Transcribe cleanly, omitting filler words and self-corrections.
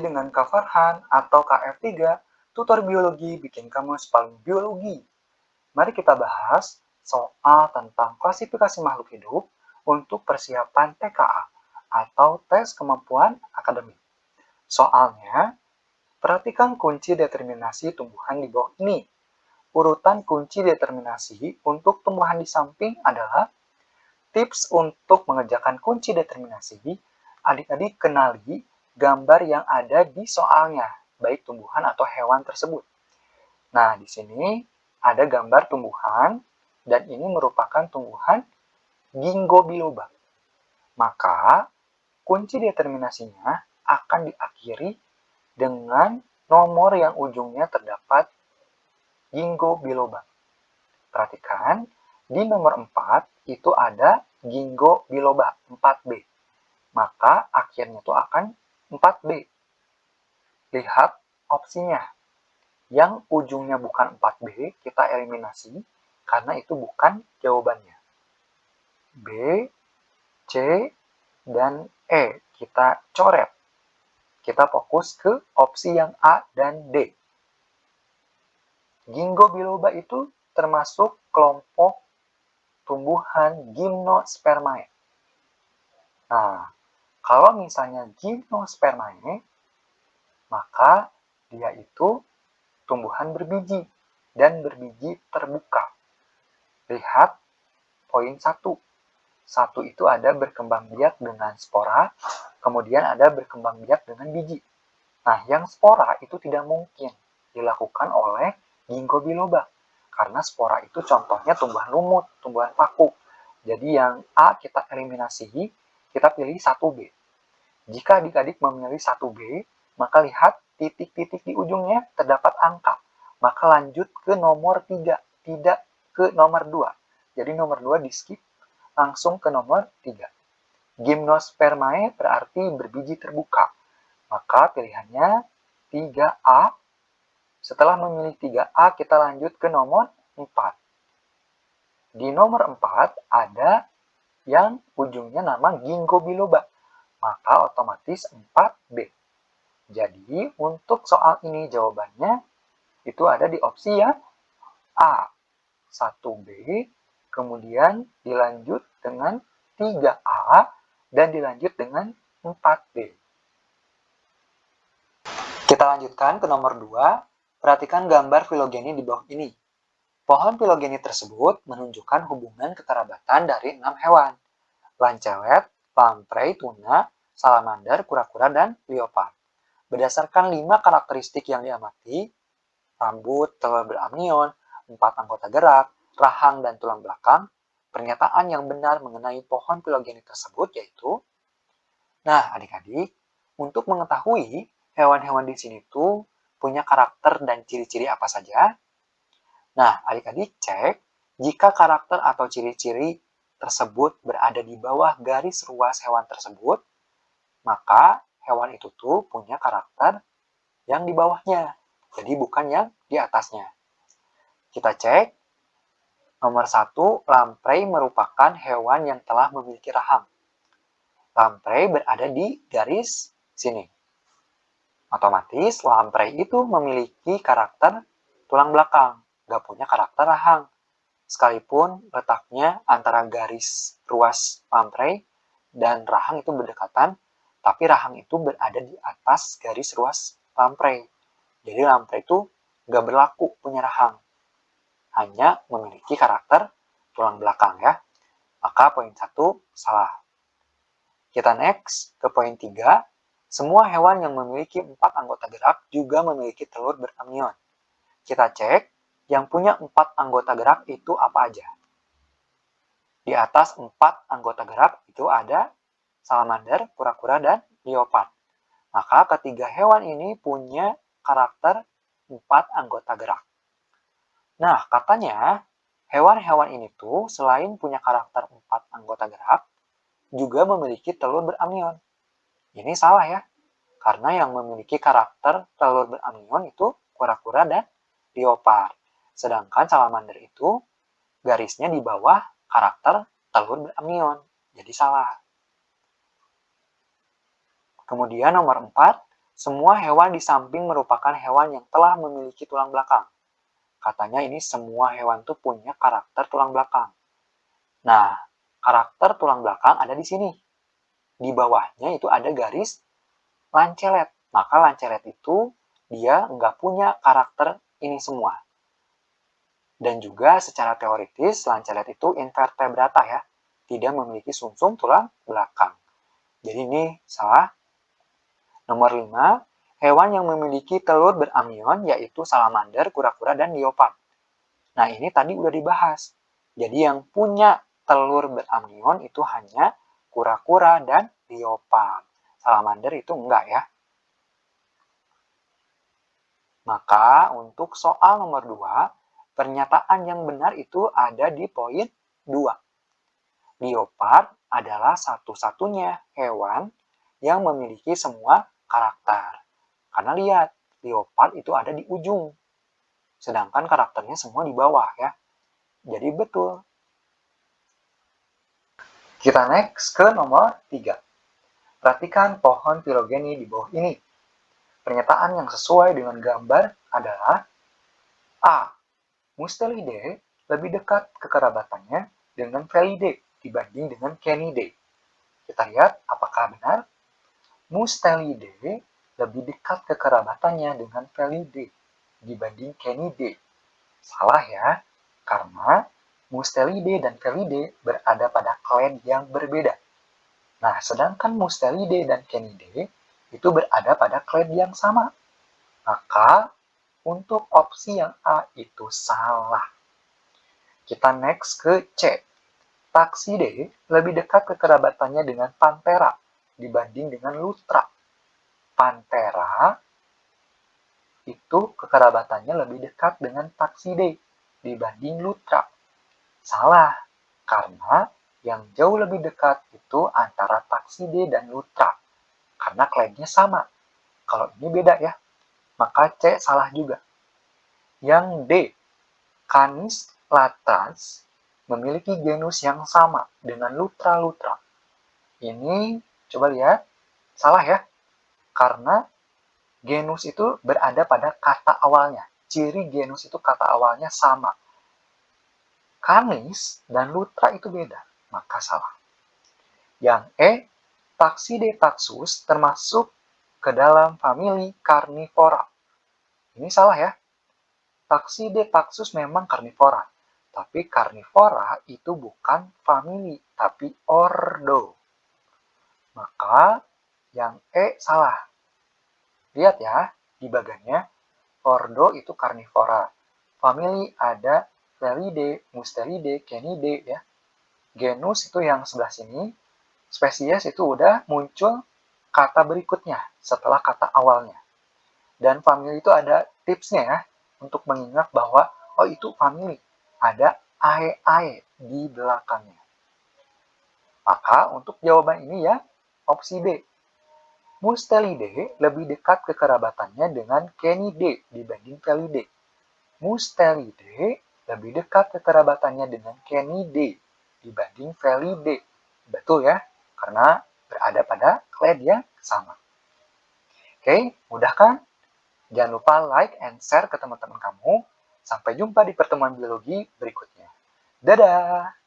lagi dengan Kak Farhan atau KF3, tutor biologi bikin kamu paling biologi. Mari kita bahas soal tentang klasifikasi makhluk hidup untuk persiapan TKA atau tes kemampuan akademik. Soalnya, perhatikan kunci determinasi tumbuhan di bawah ini. Urutan kunci determinasi untuk tumbuhan di samping adalah tips untuk mengerjakan kunci determinasi. Adik-adik kenali gambar yang ada di soalnya, baik tumbuhan atau hewan tersebut. Nah, di sini ada gambar tumbuhan, dan ini merupakan tumbuhan ginkgo biloba. Maka, kunci determinasinya akan diakhiri dengan nomor yang ujungnya terdapat ginkgo biloba. Perhatikan, di nomor 4 itu ada ginkgo biloba 4B. Maka akhirnya itu akan 4B. Lihat opsinya. Yang ujungnya bukan 4B, kita eliminasi karena itu bukan jawabannya. B, C, dan E kita coret. Kita fokus ke opsi yang A dan D. Ginkgo biloba itu termasuk kelompok tumbuhan Gymnospermae. Nah, kalau misalnya Gymnospermae, maka dia itu tumbuhan berbiji dan berbiji terbuka. Lihat poin 1. 1 itu ada berkembang biak dengan spora, kemudian ada berkembang biak dengan biji. Nah, yang spora itu tidak mungkin dilakukan oleh ginkgo biloba, karena spora itu contohnya tumbuhan lumut, tumbuhan paku. Jadi yang A kita eliminasi, kita pilih 1B. Jika adik-adik memilih 1B, maka lihat titik-titik di ujungnya terdapat angka. Maka lanjut ke nomor 3, tidak ke nomor 2. Jadi nomor 2 di skip, langsung ke nomor 3. Gymnospermae berarti berbiji terbuka. Maka pilihannya 3A. Setelah memilih 3A, kita lanjut ke nomor 4. Di nomor 4 ada yang ujungnya nama ginkgo biloba, maka otomatis 4B. Jadi untuk soal ini jawabannya itu ada di opsi yang A, 1B, kemudian dilanjut dengan 3A, dan dilanjut dengan 4B. Kita lanjutkan ke nomor 2, perhatikan gambar filogeni di bawah ini. Pohon filogeni tersebut menunjukkan hubungan kekerabatan dari 6 hewan. Lancewet, lamprey, tuna, salamander, kura-kura, dan leopard. Berdasarkan 5 karakteristik yang diamati, rambut, telur beramnion, 4 anggota gerak, rahang, dan tulang belakang, pernyataan yang benar mengenai pohon filogeni tersebut yaitu, nah adik-adik, untuk mengetahui hewan-hewan di sini tuh punya karakter dan ciri-ciri apa saja. Nah, adik-adik cek jika karakter atau ciri-ciri tersebut berada di bawah garis ruas hewan tersebut, maka hewan itu tuh punya karakter yang di bawahnya, jadi bukan yang di atasnya. Kita cek, nomor 1, lamprey merupakan hewan yang telah memiliki rahang. Lamprey berada di garis sini. Otomatis lamprey itu memiliki karakter tulang belakang, gak punya karakter rahang. Sekalipun letaknya antara garis ruas lamprey dan rahang itu berdekatan, tapi rahang itu berada di atas garis ruas lamprey. Jadi lamprey itu gak berlaku punya rahang, hanya memiliki karakter tulang belakang ya. Maka poin 1 salah. Kita next ke poin 3. Semua hewan yang memiliki 4 anggota gerak juga memiliki telur beramnion. Kita cek, yang punya 4 anggota gerak itu apa aja? Di atas 4 anggota gerak itu ada salamander, kura-kura, dan leopard. Maka ketiga hewan ini punya karakter 4 anggota gerak. Nah, katanya hewan-hewan ini tuh selain punya karakter 4 anggota gerak, juga memiliki telur beramnion. Ini salah ya, karena yang memiliki karakter telur beramnion itu kura-kura dan leopard. Sedangkan salamander itu garisnya di bawah karakter telur beramnion. Jadi salah. Kemudian nomor 4, Semua hewan di samping merupakan hewan yang telah memiliki tulang belakang. Katanya ini semua hewan tuh punya karakter tulang belakang. Nah, karakter tulang belakang ada di sini. Di bawahnya itu ada garis lancelet. Maka lancelet itu dia nggak punya karakter ini semua. Dan juga secara teoritis, lancelet itu invertebrata ya. Tidak memiliki sumsum tulang belakang. Jadi ini salah. Nomor 5, hewan yang memiliki telur beramnion yaitu salamander, kura-kura, dan leopard. Nah, ini tadi udah dibahas. Jadi yang punya telur beramnion itu hanya kura-kura dan leopard. Salamander itu enggak ya. Maka untuk soal nomor 2, pernyataan yang benar itu ada di poin 2. Leopard adalah satu-satunya hewan yang memiliki semua karakter. Karena lihat, leopard itu ada di ujung. Sedangkan karakternya semua di bawah ya. Jadi betul. Kita next ke nomor 3. Perhatikan pohon filogeni di bawah ini. Pernyataan yang sesuai dengan gambar adalah A. Mustelidae lebih dekat kekerabatannya dengan Felidae dibanding dengan Canidae. Kita lihat apakah benar. Mustelidae lebih dekat kekerabatannya dengan Felidae dibanding Canidae. Salah ya, karena Mustelidae dan Felidae berada pada clade yang berbeda. Nah, sedangkan Mustelidae dan Canidae itu berada pada clade yang sama. Maka, untuk opsi yang A itu salah. Kita next ke C. Taxidae lebih dekat kekerabatannya dengan Panthera dibanding dengan Lutra. Panthera itu kekerabatannya lebih dekat dengan Taxidae dibanding Lutra. Salah, karena yang jauh lebih dekat itu antara Taxidae dan Lutra. Karena klaimnya sama. Kalau ini beda ya, maka C salah juga. Yang D, Canis latrans memiliki genus yang sama dengan Lutra-Lutra. Ini coba lihat, salah ya, karena genus itu berada pada kata awalnya. Ciri genus itu kata awalnya sama. Canis dan Lutra itu beda, maka salah. Yang E, Taxidae taxus termasuk ke dalam famili Carnivora. Ini salah ya. Taxidae taxus memang karnivora, tapi karnivora itu bukan famili, tapi ordo. Maka yang E salah. Lihat ya, di bagiannya, ordo itu karnivora. Famili ada Felidae, Mustelidae, Canidae ya. Genus itu yang sebelah sini, spesies itu udah muncul kata berikutnya setelah kata awalnya. Dan famili itu ada tipsnya ya, untuk mengingat bahwa, oh itu famili, ada ae-ae di belakangnya. Maka untuk jawaban ini ya, opsi B. Mustelidae lebih dekat kekerabatannya dengan Canidae dibanding Felidae. Mustelidae lebih dekat kekerabatannya dengan Canidae dibanding Felidae. Betul ya, karena berada pada clade yang sama. Oke, mudah kan? Jangan lupa like and share ke teman-teman kamu. Sampai jumpa di pertemuan biologi berikutnya. Dadah!